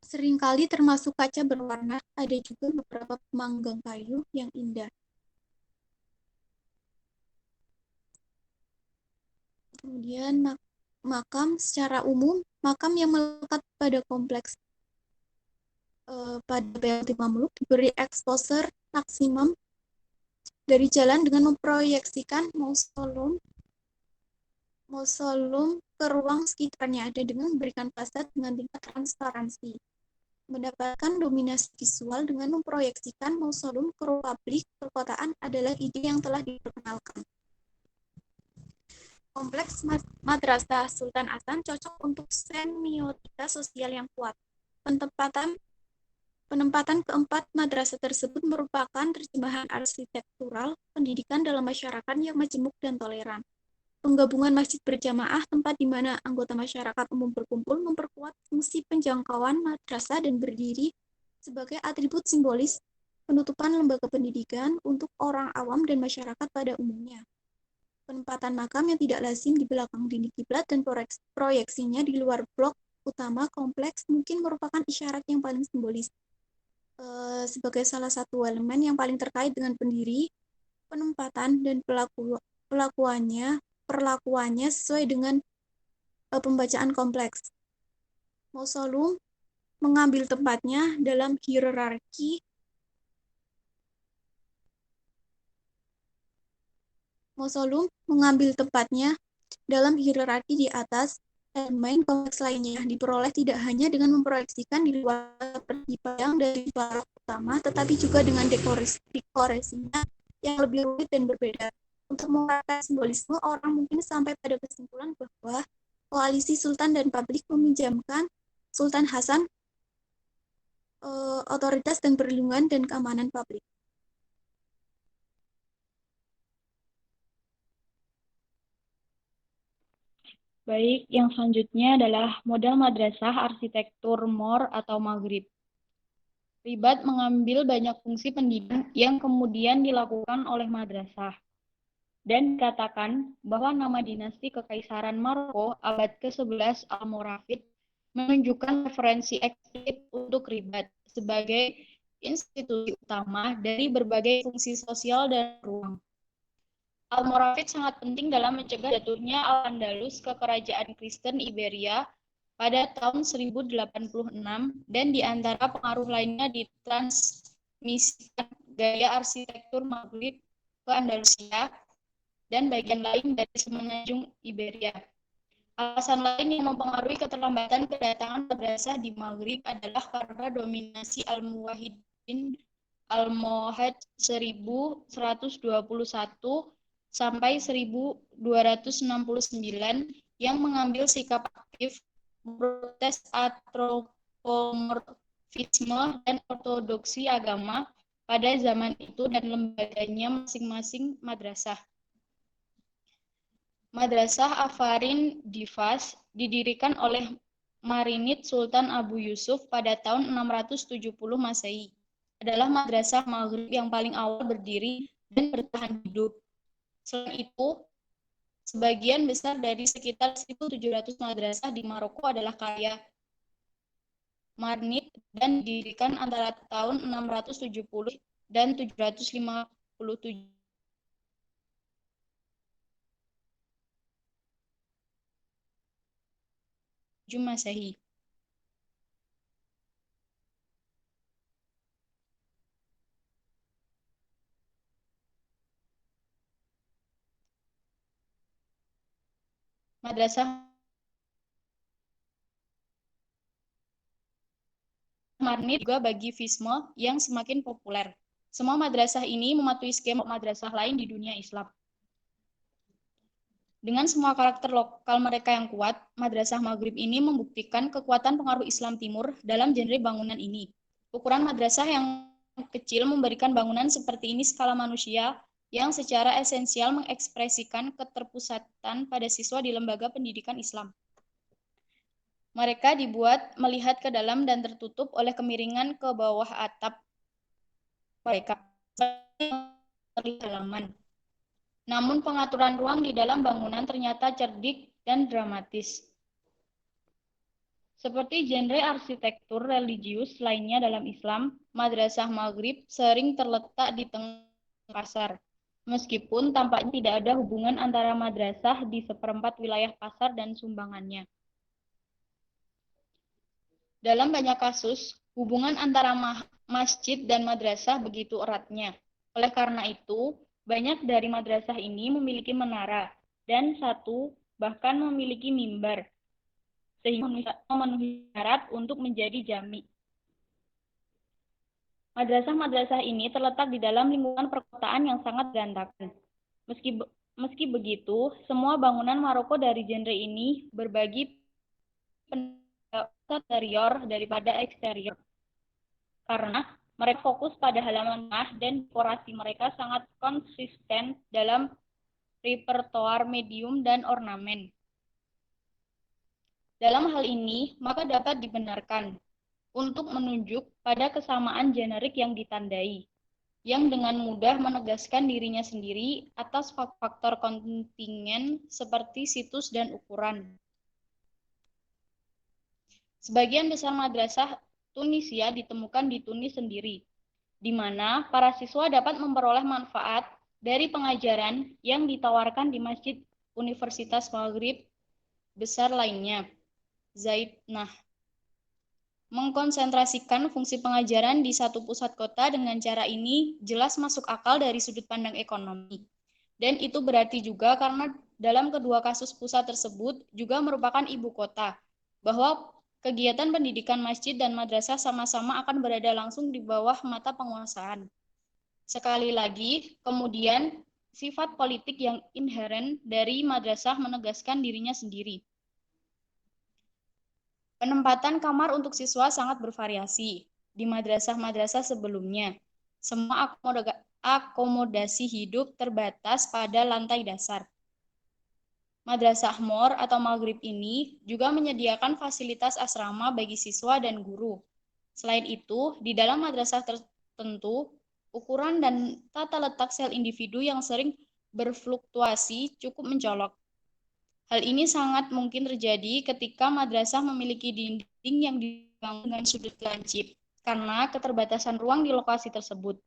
Seringkali termasuk kaca berwarna, ada juga beberapa pemanggang kayu yang indah. Kemudian makam secara umum, makam yang melekat pada kompleks pada Baitul Mamluk diberi exposure maksimum dari jalan dengan memproyeksikan mausolum ke ruang sekitarnya ada dengan memberikan fasad dengan tingkat transparansi. Mendapatkan dominasi visual dengan memproyeksikan mausolum ke ruang publik perkotaan adalah ide yang telah diperkenalkan. Kompleks Madrasah Sultan Hasan cocok untuk semiotika sosial yang kuat. Penempatan keempat madrasah tersebut merupakan terjemahan arsitektural pendidikan dalam masyarakat yang majemuk dan toleran. Penggabungan masjid berjamaah, tempat di mana anggota masyarakat umum berkumpul, memperkuat fungsi penjangkauan madrasah dan berdiri sebagai atribut simbolis penutupan lembaga pendidikan untuk orang awam dan masyarakat pada umumnya. Penempatan makam yang tidak lazim di belakang dinding kiblat dan proyeksinya di luar blok utama kompleks mungkin merupakan isyarat yang paling simbolis. Sebagai salah satu elemen yang paling terkait dengan pendiri, penempatan dan perlakuannya sesuai dengan pembacaan kompleks. Mausolum mengambil tempatnya dalam hierarki di atas elemen kompleks lainnya, diperoleh tidak hanya dengan memproyeksikan di luar seperti panjang dari barok utama, tetapi juga dengan dekorasinya yang lebih rumit dan berbeda. Untuk mengungkapkan simbolisme, orang mungkin sampai pada kesimpulan bahwa koalisi sultan dan publik meminjamkan Sultan Hasan otoritas dan perlindungan dan keamanan publik. Baik, yang selanjutnya adalah model madrasah arsitektur Mor atau Maghrib. Ribat mengambil banyak fungsi pendidikan yang kemudian dilakukan oleh madrasah. Dan dikatakan bahwa nama dinasti Kekaisaran Maroko abad ke-11 Almoravid menunjukkan referensi eksplisit untuk ribat sebagai institusi utama dari berbagai fungsi sosial dan ruang. Almoravid sangat penting dalam mencegah jatuhnya Al-Andalus ke kerajaan Kristen Iberia pada tahun 1086 dan di antara pengaruh lainnya ditransmisikan gaya arsitektur Maghrib ke Andalusia dan bagian lain dari semenanjung Iberia. Alasan lain yang mempengaruhi keterlambatan kedatangan madrasah di Maghrib adalah karena dominasi Al-Muwahhidin Al-Mohad 1121 sampai 1269 yang mengambil sikap aktif memprotes antropomorfisme dan ortodoksi agama pada zaman itu dan lembaganya masing-masing madrasah. Madrasah Afarin di Fas didirikan oleh Marinid Sultan Abu Yusuf pada tahun 670 Masehi. Adalah madrasah Maghrib yang paling awal berdiri dan bertahan hidup. Selain itu, sebagian besar dari sekitar 1.700 madrasah di Maroko adalah karya Marinid dan didirikan antara tahun 670 dan 757 Masehi. Madrasah Marinid juga bagi Visme yang semakin populer. Semua madrasah ini mematuhi skema madrasah lain di dunia Islam. Dengan semua karakter lokal mereka yang kuat, madrasah Maghrib ini membuktikan kekuatan pengaruh Islam Timur dalam genre bangunan ini. Ukuran madrasah yang kecil memberikan bangunan seperti ini skala manusia yang secara esensial mengekspresikan keterpusatan pada siswa di lembaga pendidikan Islam. Mereka dibuat melihat ke dalam dan tertutup oleh kemiringan ke bawah atap mereka, terlihat halaman. Namun pengaturan ruang di dalam bangunan ternyata cerdik dan dramatis. Seperti genre arsitektur religius lainnya dalam Islam, Madrasah Maghrib sering terletak di tengah pasar. Meskipun tampaknya tidak ada hubungan antara madrasah di seperempat wilayah pasar dan sumbangannya. Dalam banyak kasus, hubungan antara masjid dan madrasah begitu eratnya. Oleh karena itu, banyak dari madrasah ini memiliki menara, dan satu bahkan memiliki mimbar, sehingga memenuhi syarat untuk menjadi jami. Madrasah-madrasah ini terletak di dalam lingkungan perkotaan yang sangat berantakan. Meski begitu, semua bangunan Maroko dari genre ini berbagi interior daripada eksterior. Karena mereka fokus pada halaman tengah dan dekorasi mereka sangat konsisten dalam repertoar medium dan ornamen. Dalam hal ini, maka dapat dibenarkan untuk menunjuk pada kesamaan generik yang ditandai, yang dengan mudah menegaskan dirinya sendiri atas faktor kontingen seperti situs dan ukuran. Sebagian besar madrasah Tunisia ditemukan di Tunis sendiri, di mana para siswa dapat memperoleh manfaat dari pengajaran yang ditawarkan di masjid Universitas Maghrib besar lainnya, Zaitnah. Mengkonsentrasikan fungsi pengajaran di satu pusat kota dengan cara ini jelas masuk akal dari sudut pandang ekonomi. Dan itu berarti juga karena dalam kedua kasus pusat tersebut juga merupakan ibu kota, bahwa kegiatan pendidikan masjid dan madrasah sama-sama akan berada langsung di bawah mata penguasaan. Sekali lagi, kemudian sifat politik yang inheren dari madrasah menegaskan dirinya sendiri. Penempatan kamar untuk siswa sangat bervariasi. Di madrasah-madrasah sebelumnya, semua akomodasi hidup terbatas pada lantai dasar. Madrasah Mor atau Maghrib ini juga menyediakan fasilitas asrama bagi siswa dan guru. Selain itu, di dalam madrasah tertentu, ukuran dan tata letak sel individu yang sering berfluktuasi cukup mencolok. Hal ini sangat mungkin terjadi ketika madrasah memiliki dinding yang dibangun dengan sudut lancip, karena keterbatasan ruang di lokasi tersebut.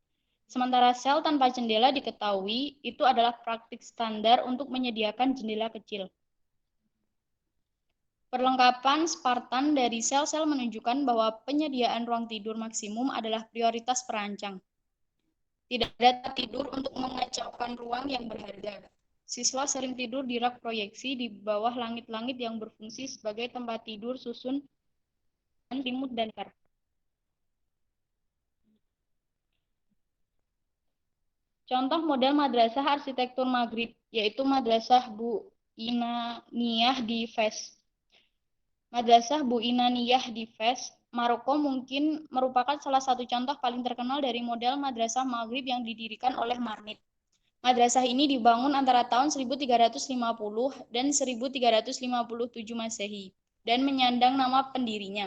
Sementara sel tanpa jendela diketahui itu adalah praktik standar untuk menyediakan jendela kecil. Perlengkapan Spartan dari sel-sel menunjukkan bahwa penyediaan ruang tidur maksimum adalah prioritas perancang. Tidak ada tempat tidur untuk mengacaukan ruang yang berharga. Siswa sering tidur di rak proyeksi di bawah langit-langit yang berfungsi sebagai tempat tidur susun dan selimut dan tikar. Contoh model madrasah arsitektur Maghrib, yaitu Madrasah Bu Inaniyah di Fes. Madrasah Bu Inaniyah di Fes, Maroko mungkin merupakan salah satu contoh paling terkenal dari model madrasah Maghrib yang didirikan oleh Marnid. Madrasah ini dibangun antara tahun 1350 dan 1357 Masehi dan menyandang nama pendirinya,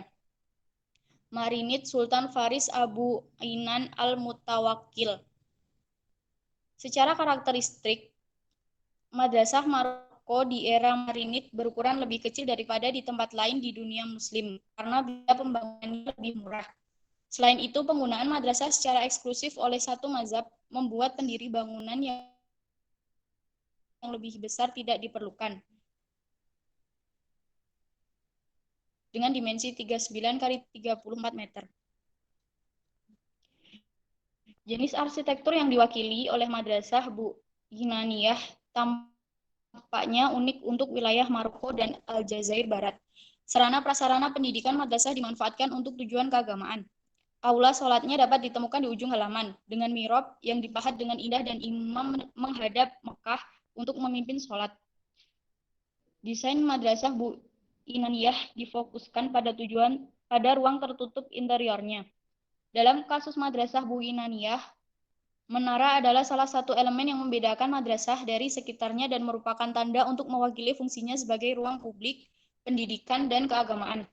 Marinid Sultan Faris Abu Ainan Al-Mutawakkil. Secara karakteristik, madrasah Maroko di era Marinid berukuran lebih kecil daripada di tempat lain di dunia muslim karena biaya pembangunannya lebih murah. Selain itu, penggunaan madrasah secara eksklusif oleh satu mazhab membuat pendiri bangunan yang lebih besar tidak diperlukan. Dengan dimensi 39 kali 34 meter. Jenis arsitektur yang diwakili oleh Madrasah Bu Inaniyah tampaknya unik untuk wilayah Maroko dan Aljazair Barat. Sarana prasarana pendidikan madrasah dimanfaatkan untuk tujuan keagamaan. Aula sholatnya dapat ditemukan di ujung halaman, dengan mihrab yang dipahat dengan indah dan imam menghadap Mekah untuk memimpin sholat. Desain madrasah Bu Inaniyah difokuskan pada ruang tertutup interiornya. Dalam kasus madrasah Bu Inaniyah, menara adalah salah satu elemen yang membedakan madrasah dari sekitarnya dan merupakan tanda untuk mewakili fungsinya sebagai ruang publik, pendidikan, dan keagamaan.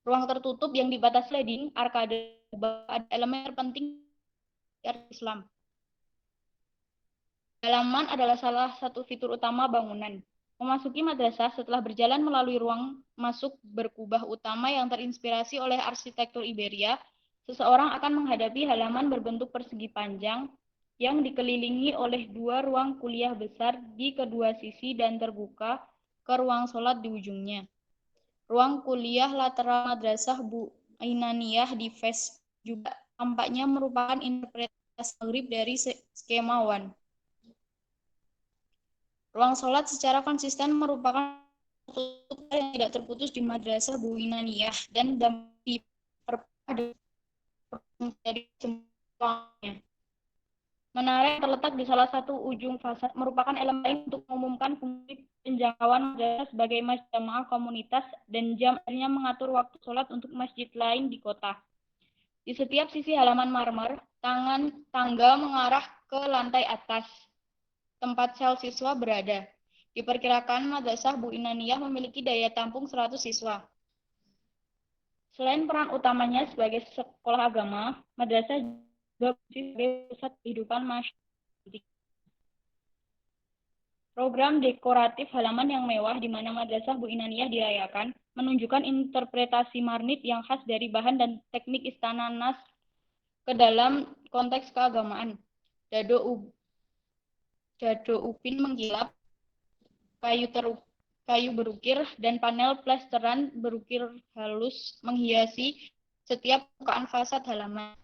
Ruang tertutup yang dibatasi dinding arkade adalah elemen terpenting di Islam. Halaman adalah salah satu fitur utama bangunan. Memasuki madrasah setelah berjalan melalui ruang masuk berkubah utama yang terinspirasi oleh arsitektur Iberia, seseorang akan menghadapi halaman berbentuk persegi panjang yang dikelilingi oleh dua ruang kuliah besar di kedua sisi dan terbuka ke ruang sholat di ujungnya. Ruang kuliah lateral Madrasah Bu Ainaniyah di Fes juga tampaknya merupakan interpretasi maghrib dari skema Wan. Ruang sholat secara konsisten merupakan suatu yang tidak terputus di Madrasah Bu Ainaniyah dan diperparah dari semuanya. Menara yang terletak di salah satu ujung fasad merupakan elemen untuk mengumumkan fungsi penjangkauan madrasah sebagai masjid jamaah komunitas dan jam akhirnya mengatur waktu sholat untuk masjid lain di kota. Di setiap sisi halaman marmer, tangga mengarah ke lantai atas, tempat sel siswa berada. Diperkirakan Madrasah Bu Ainaniyah memiliki daya tampung 100 siswa. Selain peran utamanya sebagai sekolah agama, madrasah juga sebagai pusat kehidupan masyarakat. Program dekoratif halaman yang mewah di mana Madrasah Bu Ainaniyah dirayakan menunjukkan interpretasi marnit yang khas dari bahan dan teknik istana Nas ke dalam konteks keagamaan. Dado upin mengkilap, kayu berukir, dan panel plesteran berukir halus menghiasi setiap bukaan fasad halaman.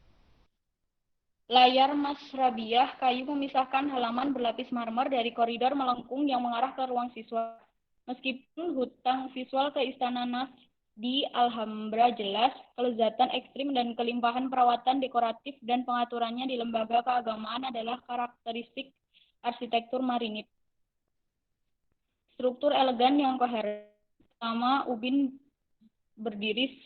Layar masrabiah kayu memisahkan halaman berlapis marmer dari koridor melengkung yang mengarah ke ruang siswa. Meskipun hutang visual ke Istana Nas di Alhambra jelas, kelezatan ekstrim dan kelimpahan perawatan dekoratif dan pengaturannya di lembaga keagamaan adalah karakteristik arsitektur marinit. Struktur elegan yang koheren, pertama ubin berdiri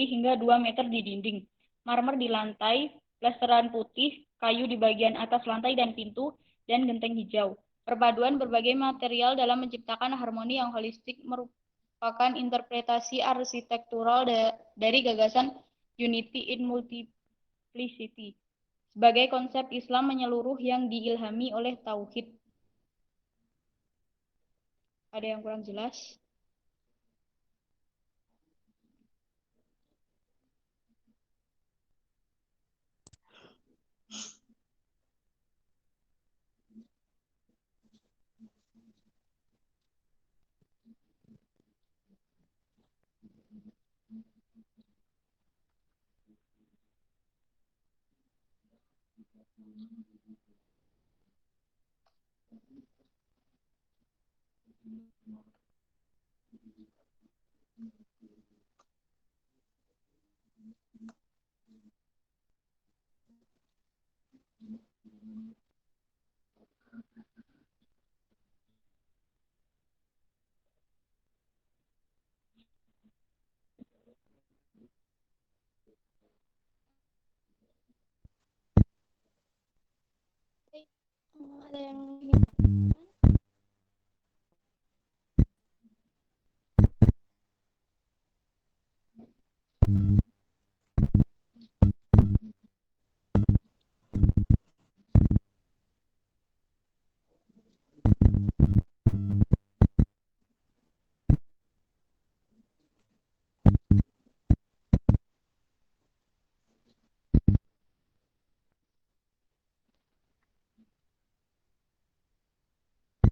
hingga 2 meter di dinding, marmer di lantai, plesteran putih, kayu di bagian atas lantai dan pintu, dan genteng hijau. Perpaduan berbagai material dalam menciptakan harmoni yang holistik merupakan interpretasi arsitektural dari gagasan Unity in Multiplicity sebagai konsep Islam menyeluruh yang diilhami oleh Tauhid. Ada yang kurang jelas? Ada yang ingin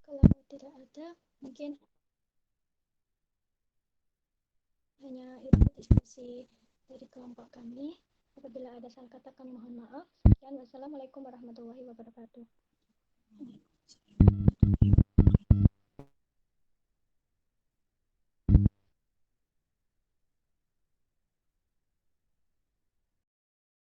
kalau tidak ada, mungkin hanya itu diskusi dari kelompok kami. Apabila ada salah kata kami mohon maaf. Sekian, wassalamualaikum warahmatullahi wabarakatuh.